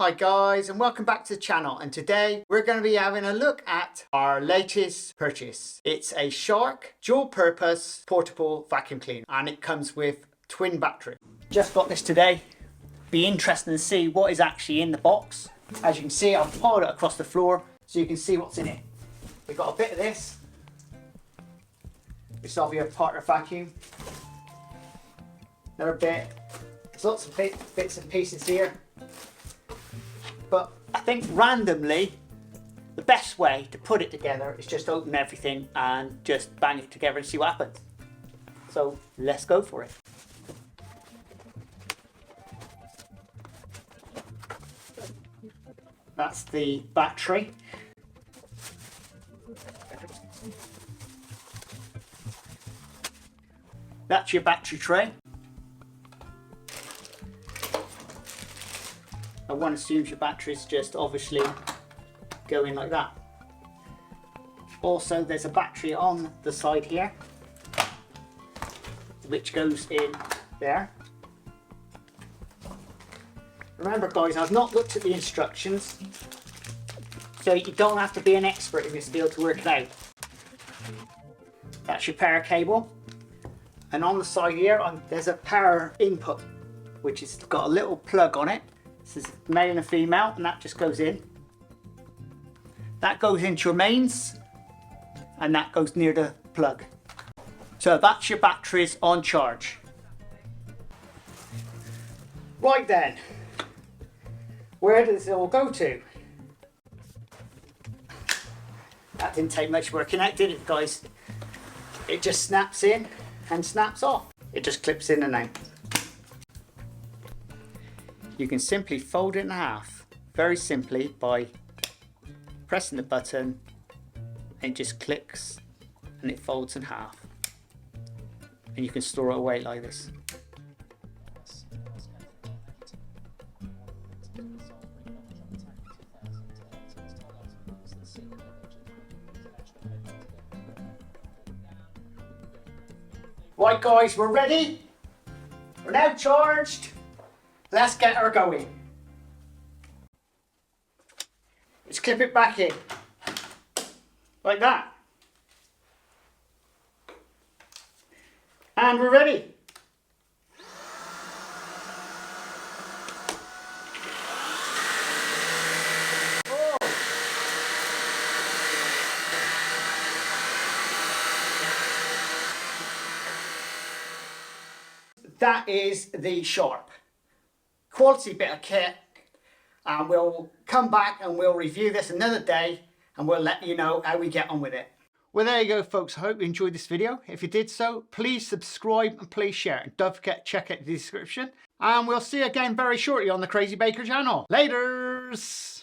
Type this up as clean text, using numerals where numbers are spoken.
Hi guys, and welcome back to the channel, and today we're going to be having a look at our latest purchase. It's a Shark dual purpose portable vacuum cleaner, and it comes with twin battery. Just got this today. Be interesting to see what is actually in the box. As you can see, I've piled it across the floor so you can see what's in it. We've got a bit of this. This will be a partner vacuum. Another bit. There's lots of bits and pieces here. But I think randomly, the best way to put it together is just open everything and just bang it together and see what happens. So let's go for it. That's the battery. That's your battery tray. One assumes your battery is just obviously going like that. Also, there's a battery on the side here, which goes in there. Remember guys, I've not looked at the instructions, so you don't have to be an expert in this field to work it out. That's your power cable. And on the side here, there's a power input, which has got a little plug on it. This is male and a female, and that just goes in. That goes into your mains, and that goes near the plug. So that's your batteries on charge. Right then, where does it all go to? That didn't take much working out, did it guys? It just snaps in and snaps off. It just clips in and out. You can simply fold it in half, very simply, by pressing the button. It just clicks and it folds in half. And you can store it away like this. Right guys, we're ready. We're now charged. Let's get her going. Let's clip it back in. Like that. And we're ready. Oh. That is the Sharp. Quality bit of kit, and we'll come back and we'll review this another day and we'll let you know how we get on with it. Well, there you go folks. I hope you enjoyed this video. If you did so, please subscribe and please share, and don't forget to check out the description, and we'll see you again very shortly on the Crazy Baker channel. Laters.